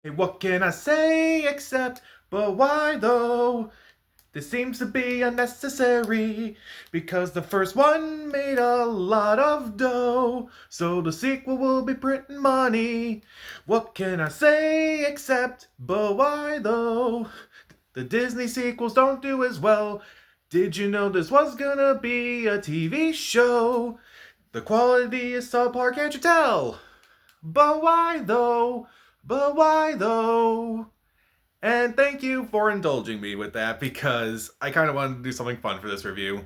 Hey, what can I say except, but why though? This seems to be unnecessary because the first one made a lot of dough, so the sequel will be printing money. What can I say except, but why though? The Disney sequels don't do as well. Did you know this was gonna be a TV show? The quality is subpar, can't you tell? But why though? But why though? And thank you for indulging me with that because I kind of wanted to do something fun for this review.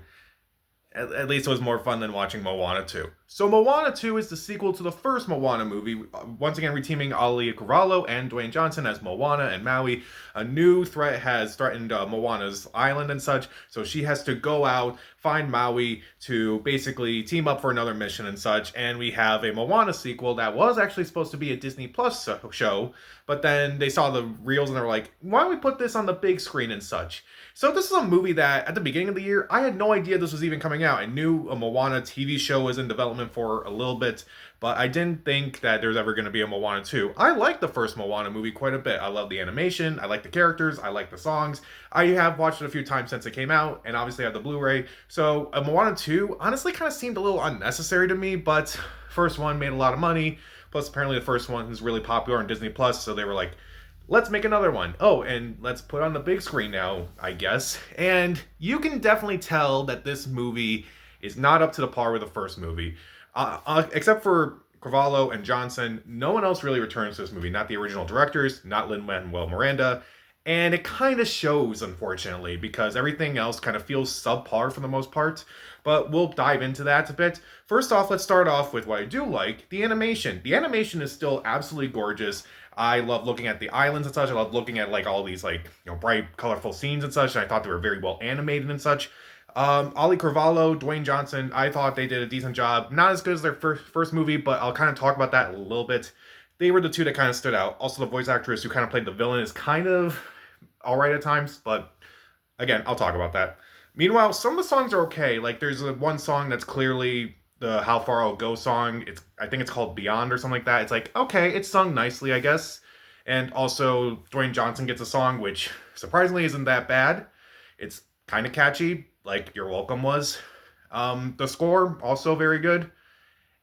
At least it was more fun than watching Moana 2. So Moana 2 is the sequel to the first Moana movie, once again reteaming Ali Cavallo and Dwayne Johnson as Moana and Maui. A new threat has threatened Moana's island and such, so she has to go out, find Maui to basically team up for another mission and such. And we have a Moana sequel that was actually supposed to be a Disney Plus show, but then they saw the reels and they were like, why don't we put this on the big screen and such? So this is a movie that at the beginning of the year, I had no idea this was even coming out. I knew a Moana TV show was in development for a little bit, but I didn't think that there's ever going to be a Moana 2. I like the first Moana movie quite a bit. I love the animation, I like the characters, I like the songs. I have watched it a few times since it came out, and obviously I have the Blu-ray. So a Moana 2 honestly kind of seemed a little unnecessary to me, but first one made a lot of money. Plus, apparently the first one is really popular on Disney Plus, so they were like, let's make another one. Oh, and let's put on the big screen now, I guess. And you can definitely tell that this movie is not up to the par with the first movie. Except for Cavallo and Johnson, no one else really returns to this movie. Not the original directors, not Lin-Manuel Miranda. And it kind of shows, unfortunately, because everything else kind of feels subpar for the most part. But we'll dive into that a bit. First off, let's start off with what I do like, the animation. The animation is still absolutely gorgeous. I love looking at the islands and such. I love looking at like all these like bright, colorful scenes and such. And I thought they were very well animated and such. Ali Carvalho, Dwayne Johnson, I thought they did a decent job. Not as good as their first movie, but I'll kind of talk about that a little bit. They were the two that kind of stood out. Also, the voice actress who kind of played the villain is kind of all right at times, but again, I'll talk about that. Meanwhile, some of the songs are okay. Like there's one song that's clearly the How Far I'll Go song. I think it's called Beyond or something like that. It's like, okay, it's sung nicely, I guess. And also Dwayne Johnson gets a song which surprisingly isn't that bad. It's kind of catchy, like You're Welcome was. The score also very good.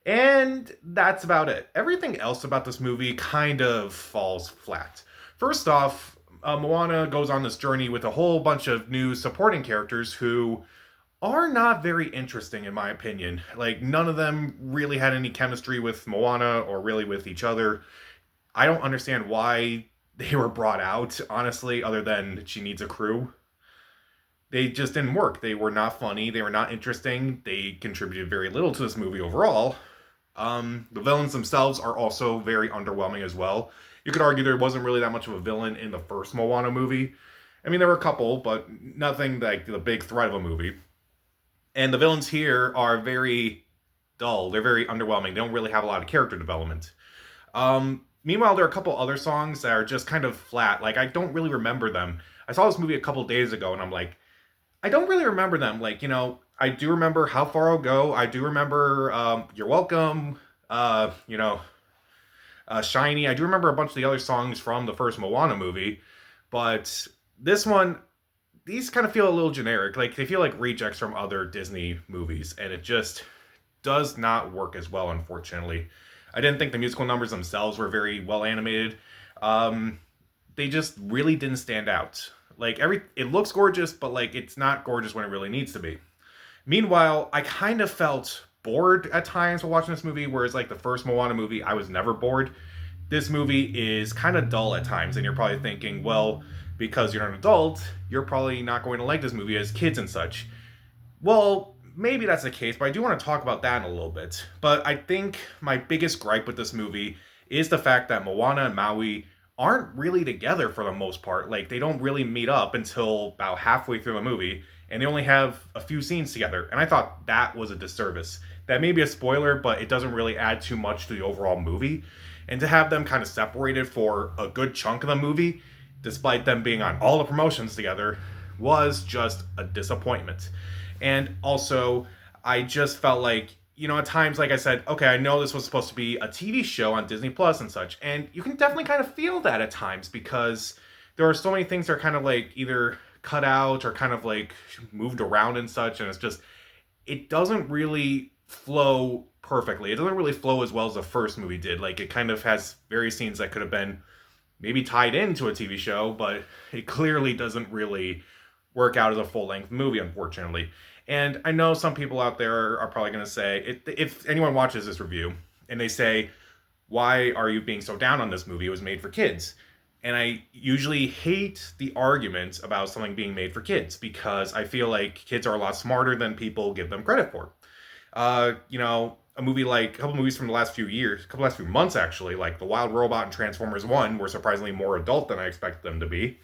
And that's about it. Everything else about this movie kind of falls flat. First off, Moana goes on this journey with a whole bunch of new supporting characters who are not very interesting in my opinion. Like none of them really had any chemistry with Moana or really with each other. I don't understand why they were brought out, honestly, other than she needs a crew. They just didn't work. They were not funny. They were not interesting. They contributed very little to this movie overall. The villains themselves are also very underwhelming as well. You could argue there wasn't really that much of a villain in the first Moana movie. I mean, there were a couple, but nothing like the big threat of a movie. And the villains here are very dull. They're very underwhelming. They don't really have a lot of character development. Meanwhile, there are a couple other songs that are just kind of flat. Like, I don't really remember them. I saw this movie a couple days ago, and I'm like, I don't really remember them. Like, I do remember How Far I'll Go. I do remember You're Welcome. Shiny. I do remember a bunch of the other songs from the first Moana movie. But this one, these kind of feel a little generic. Like, they feel like rejects from other Disney movies. And it just does not work as well, unfortunately. I didn't think the musical numbers themselves were very well animated. They just really didn't stand out. Like it looks gorgeous, but like it's not gorgeous when it really needs to be. Meanwhile, I kind of felt bored at times while watching this movie, whereas like the first Moana movie, I was never bored. This movie is kind of dull at times, and you're probably thinking, well, because you're an adult, you're probably not going to like this movie as kids and such. Well, maybe that's the case, but I do want to talk about that in a little bit. But I think my biggest gripe with this movie is the fact that Moana and Maui aren't really together for the most part. Like, they don't really meet up until about halfway through the movie, and they only have a few scenes together. And I thought that was a disservice. That may be a spoiler, but it doesn't really add too much to the overall movie. And to have them kind of separated for a good chunk of the movie, despite them being on all the promotions together, was just a disappointment. And also, I just felt like at times, like I said, okay, I know this was supposed to be a TV show on Disney Plus and such, and you can definitely kind of feel that at times because there are so many things that are kind of like either cut out or kind of like moved around and such, and it's just, it doesn't really flow perfectly. It doesn't really flow as well as the first movie did. Like, it kind of has various scenes that could have been maybe tied into a TV show, but it clearly doesn't really work out as a full length movie, unfortunately. And I know some people out there are probably going to say, if anyone watches this review and they say, why are you being so down on this movie? It was made for kids. And I usually hate the argument about something being made for kids because I feel like kids are a lot smarter than people give them credit for. A movie like a couple movies from the last few years, a couple last few months actually, like The Wild Robot and Transformers 1 were surprisingly more adult than I expected them to be.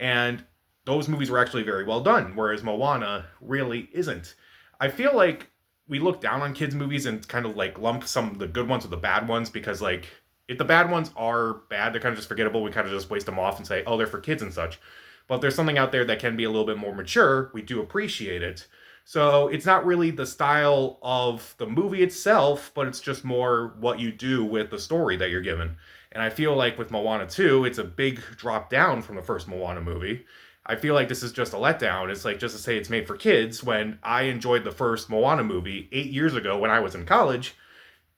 And those movies were actually very well done, whereas Moana really isn't. I feel like we look down on kids' movies and kind of like lump some of the good ones with the bad ones because, like, if the bad ones are bad, they're kind of just forgettable. We kind of just waste them off and say, oh, they're for kids and such. But if there's something out there that can be a little bit more mature, we do appreciate it. So it's not really the style of the movie itself, but it's just more what you do with the story that you're given. And I feel like with Moana 2, it's a big drop down from the first Moana movie. I feel like this is just a letdown. It's like just to say it's made for kids when I enjoyed the first Moana movie 8 years ago when I was in college.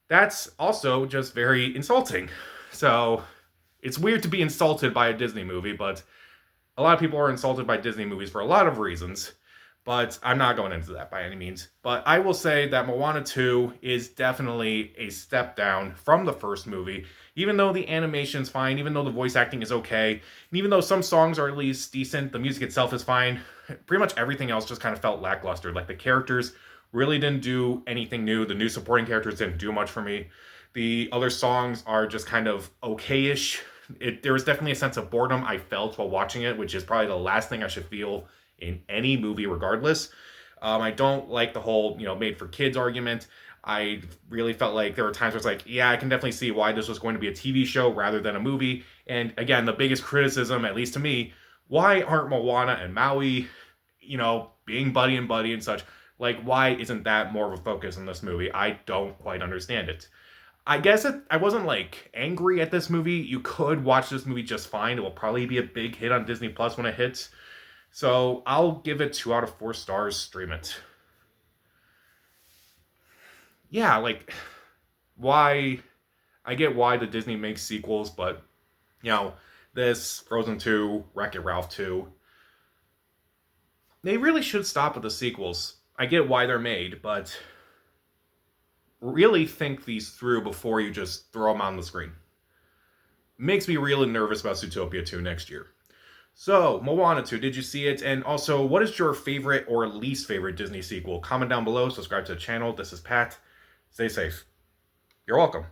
That's also just very insulting. So it's weird to be insulted by a Disney movie, but a lot of people are insulted by Disney movies for a lot of reasons. But I'm not going into that by any means. But I will say that Moana 2 is definitely a step down from the first movie, even though the animation's fine, even though the voice acting is okay, and even though some songs are at least decent, the music itself is fine. Pretty much everything else just kind of felt lackluster. Like, the characters really didn't do anything new. The new supporting characters didn't do much for me. The other songs are just kind of okay-ish. There was definitely a sense of boredom I felt while watching it, which is probably the last thing I should feel in any movie regardless. I don't like the whole, made for kids argument. I really felt like there were times where it's like, yeah, I can definitely see why this was going to be a TV show rather than a movie. And again, the biggest criticism, at least to me, why aren't Moana and Maui, being buddy and buddy and such? Like, why isn't that more of a focus in this movie? I don't quite understand it. I guess I wasn't like angry at this movie. You could watch this movie just fine. It will probably be a big hit on Disney Plus when it hits. So I'll give it 2 out of 4 stars. Stream it. Yeah, like, why? I get why the Disney makes sequels, but this Frozen 2, Wreck-It Ralph 2, they really should stop with the sequels. I get why they're made, but really think these through before you just throw them on the screen. Makes me really nervous about Zootopia 2 next year. So, Moana 2, did you see it? And also, what is your favorite or least favorite Disney sequel? Comment down below, subscribe to the channel. This is Pat. Stay safe. You're welcome.